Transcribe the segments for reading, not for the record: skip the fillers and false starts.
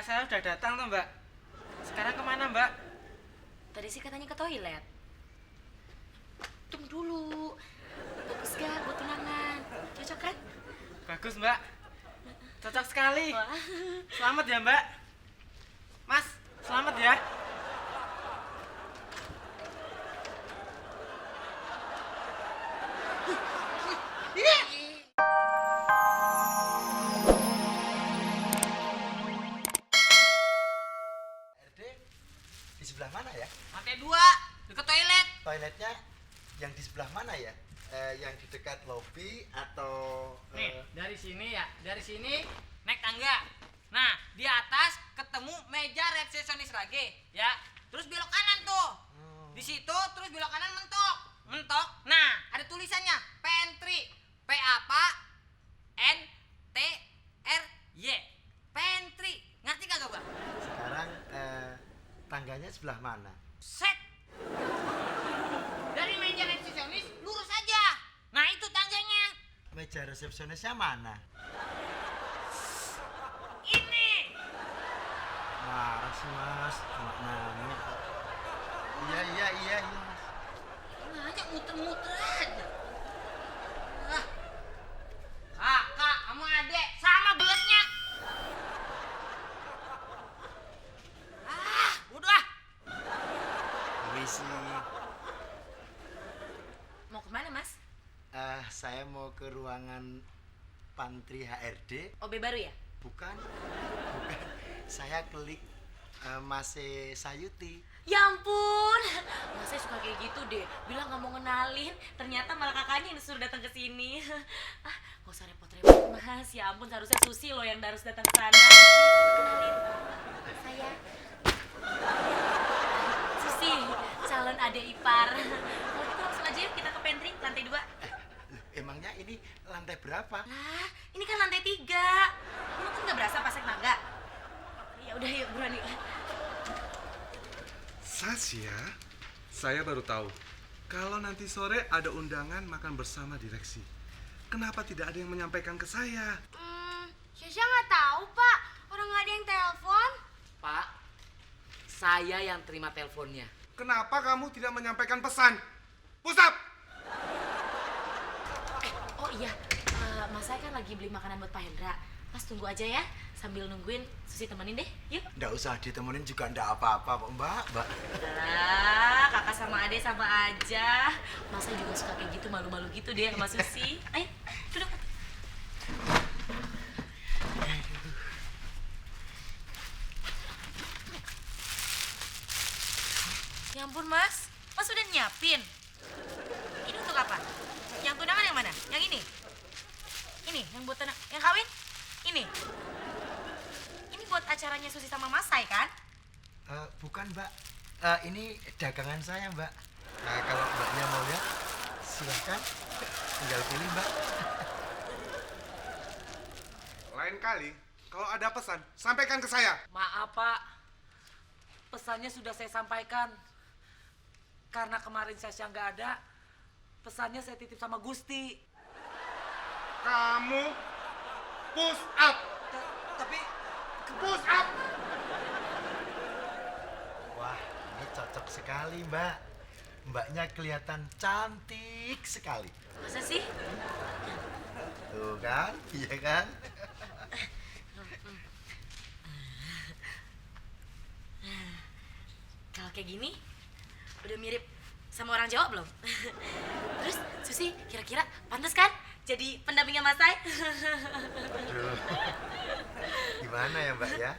kakak saya udah datang tuh mbak. Sekarang kemana mbak? Tadi sih katanya ke toilet. Tunggu dulu. Bagus gak buat tunangan? Cocok kan? Bagus mbak. Cocok sekali. Wah. Selamat ya mbak. Mas, selamat ya. RD di sebelah mana ya? Lantai 2, deket toilet. Toiletnya yang di sebelah mana ya? Yang di dekat lobi atau Nih, dari sini ya, dari sini naik tangga. Nah, di atas ketemu meja resepsionis lagi, ya. Terus belok kanan tuh. Di situ terus belok kanan mentok. Mentok. Nah, ada tulisannya pantry. P apa? N T R Y. Pantry. Ngerti kagak, Bang? sekarang tangganya sebelah mana? Set. Dari meja resepsionis lurus aja. Nah, itu tangganya. Meja resepsionisnya mana? Ini. Marah sih mas, cuma nanya. Iya mas. Nanya muter-muter aja. Kakak, kamu adek, sama beletnya. Udah. Permisi. Mau kemana mas? Saya mau ke ruangan pantry HRD. OB baru ya? Bukan. Saya klik Mase Sayuti. Ya ampun, mas saya suka kayak gitu deh. Bilang nggak mau ngenalin, ternyata malah kakaknya yang suruh datang ke sini. Gak usah repot-repot mas. Ya ampun, seharusnya Susi loh yang harus datang ke sana. Kenalin, saya Susi, calon adik ipar. Kalau gitu langsung aja yuk kita ke pantry lantai 2. Emangnya ini lantai berapa? Lah, ini kan lantai 3. Lu kan nggak berasa pas naik tangga. Ya udah yuk buruan yuk. Sasya, saya baru tahu kalau nanti sore ada undangan makan bersama direksi. Kenapa tidak ada yang menyampaikan ke saya? Syasha nggak tahu pak, orang nggak ada yang telepon. Pak, saya yang terima teleponnya. Kenapa kamu tidak menyampaikan pesan? Pusap! Oh iya, mas saya kan lagi beli makanan buat Pak Hendra. Mas tunggu aja ya, sambil nungguin Susi temenin deh, yuk. Nggak usah ditemenin juga nggak apa-apa kok mbak. Lah, kakak sama adek sama aja. Mas saya juga suka kayak gitu, malu-malu gitu deh sama Susi. Ayo, duduk. Ya ampun mas udah nyiapin. Ini untuk apa? Yang tunangan yang mana? Yang ini? Ini, yang buat tunangan, yang kawin? Ini? Ini buat acaranya Susi sama Mas Sai kan? Bukan mbak, ini dagangan saya mbak. Nah kalau mbaknya mau lihat, silahkan, tinggal pilih mbak. Lain kali, kalau ada pesan, sampaikan ke saya. Maaf Pak, pesannya sudah saya sampaikan. Karena kemarin saya nggak ada, pesannya saya titip sama Gusti. Kamu push up. Tapi Push up. Wah ini cocok sekali mbak. Mbaknya kelihatan cantik sekali. Masa sih? Tuh kan, iya kan? Kalau kayak gini, udah mirip sama orang Jawa belum? Terus Susi kira-kira pantas kan jadi pendampingnya Mas Sai? Aduh, gimana ya mbak ya?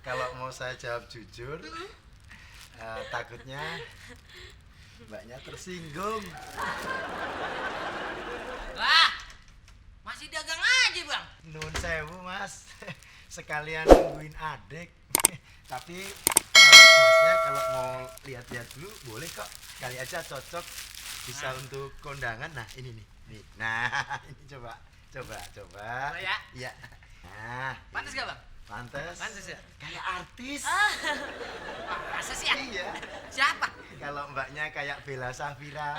Kalau mau saya jawab jujur, takutnya mbaknya tersinggung. Lah, masih dagang aja bang. Nun sewu mas, sekalian nungguin adik. Tapi masnya kalau mau lihat-lihat dulu boleh kok. Kali aja cocok, bisa untuk kondangan. Nah ini nih. Nah ini coba. Boleh ya? Iya. Nah, Pantes gak bang? pantes. Pantes ya? Kayak artis. Masa sih ya? Iya. Siapa? Kalau mbaknya kayak Bella Safira.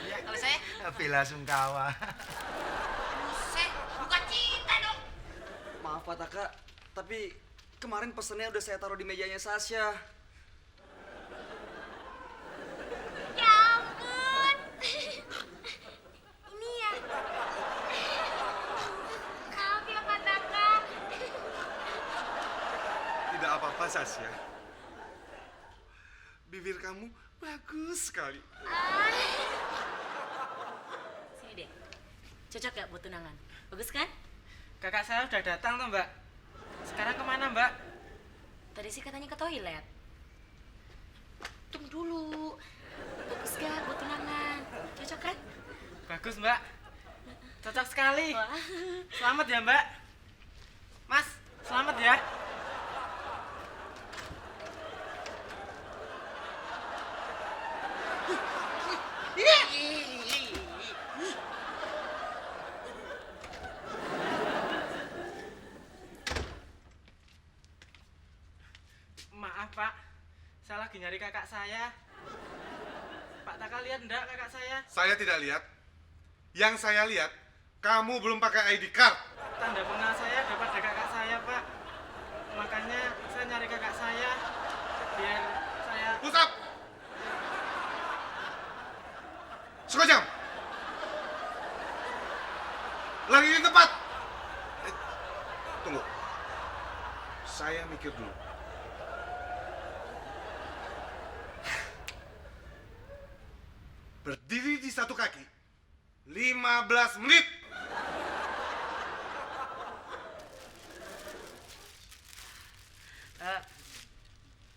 Iya. Kalau saya? Bella Sungkawa. Buset, bukan cinta dong. Maaf Pak Taka, tapi Kemarin pesennya udah saya taruh di mejanya Sasha. Ya ampun. Ini ya. Maaf ya Pak Taka. Tidak apa-apa, Sasha. Bibir kamu bagus sekali. Sini deh. Cocok gak buat tunangan? Bagus kan? Kakak saya udah datang tuh, Mbak. Sekarang kemana, Mbak? Tadi sih katanya ke toilet. Tunggu dulu. Bagus gak buat tunangan? Cocok kan? Bagus, Mbak. Cocok sekali. Wah. Selamat ya, Mbak. Mas, selamat ya. Maaf, Pak. Saya lagi nyari kakak saya. Pak Taka lihat enggak kakak saya? Saya tidak lihat. Yang saya lihat, kamu belum pakai ID card. Tanda pengenal saya dapat dari kakak saya, Pak. Makanya saya nyari kakak saya. Biar saya... Pusap! Sekejam! Lagi di tempat! Tunggu. Saya mikir dulu. Berdiri di satu kaki 15 menit.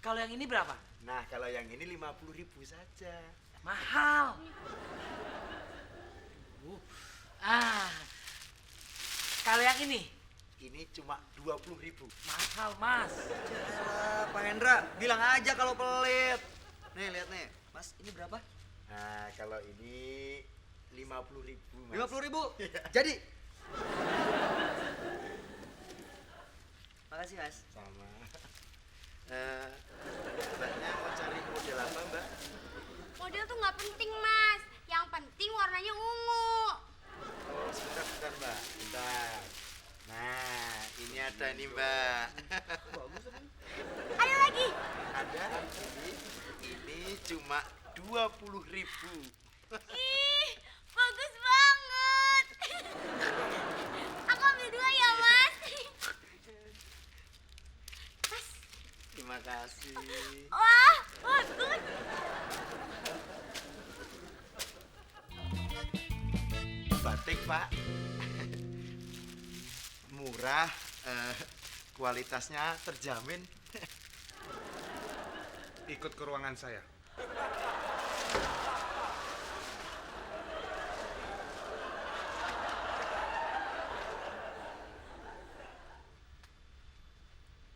Kalau yang ini berapa? Nah, kalau yang ini 50.000 saja. Mahal. Kalau yang ini Ini cuma 20.000. mahal, Mas. Yalah, Pak Hendra, bilang aja kalau pelit. Nih, lihat nih. Mas, ini berapa? Nah, kalau ini 50.000, Mas. 50.000. Jadi. Makasih, Mas. Sama. Mbaknya mau cari model apa, Mbak? Model tuh nggak penting, Mas. Yang penting warnanya ungu. Oh, sebentar, Mbak. Bentar. Nah, ini ada nih, Mbak. Ada lagi. Ada ini cuma 20.000. Ih, bagus banget. Aku ambil dua ya, Mas. Mas, Terima kasih. wah, bagus. Batik, Pak. Murah, kualitasnya terjamin. Ikut ke ruangan saya.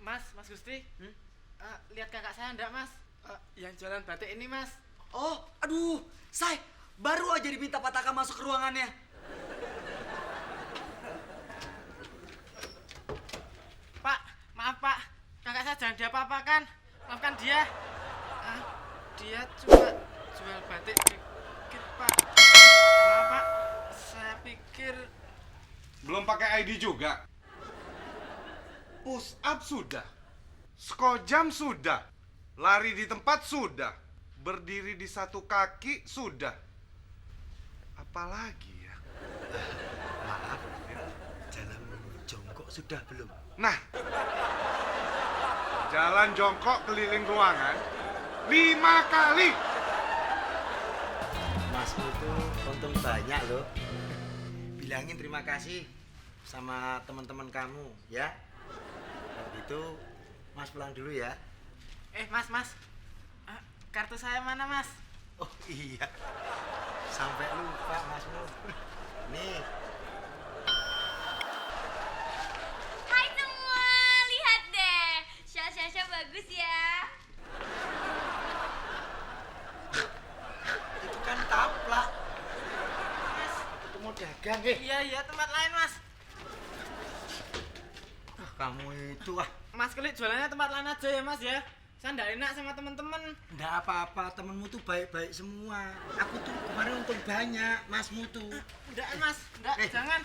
Mas Gusti. Lihat kakak saya enggak, Mas? Yang jualan batik ini, Mas. Oh, aduh, Say, baru aja diminta Pak Taka masuk ke ruangannya. Pak, maaf, Pak. Kakak saya jangan diapa-apakan. Maafkan dia. Dia cuma jual batik dikit, Pak. Maaf, Pak. Saya pikir... Belum pakai ID juga. Push up sudah. Sekojam sudah. Lari di tempat sudah. Berdiri di satu kaki sudah. Apalagi ya? Maaf, jalan jongkok sudah belum? Nah, jalan jongkok keliling ruangan 5 kali. Masmu tuh untung banyak loh. Bilangin terima kasih sama teman-teman kamu ya. Kalau gitu Mas pulang dulu ya. Mas. Kartu saya mana, Mas? Oh iya, sampai lupa Masmu. Nih. Hai semua, lihat deh. Syasha bagus ya. Itu kan taplak. Mas, itu mau dagang Iya, tempat lain, Mas. Kamu itu Mas Kelik jualannya tempat lain aja ya, Mas ya. Saya nggak enak sama temen-temen. Nggak apa-apa, temenmu tuh baik-baik semua. Aku tuh kemarin untung banyak, Masmu tuh. Enggak, Mas. Enggak, jangan.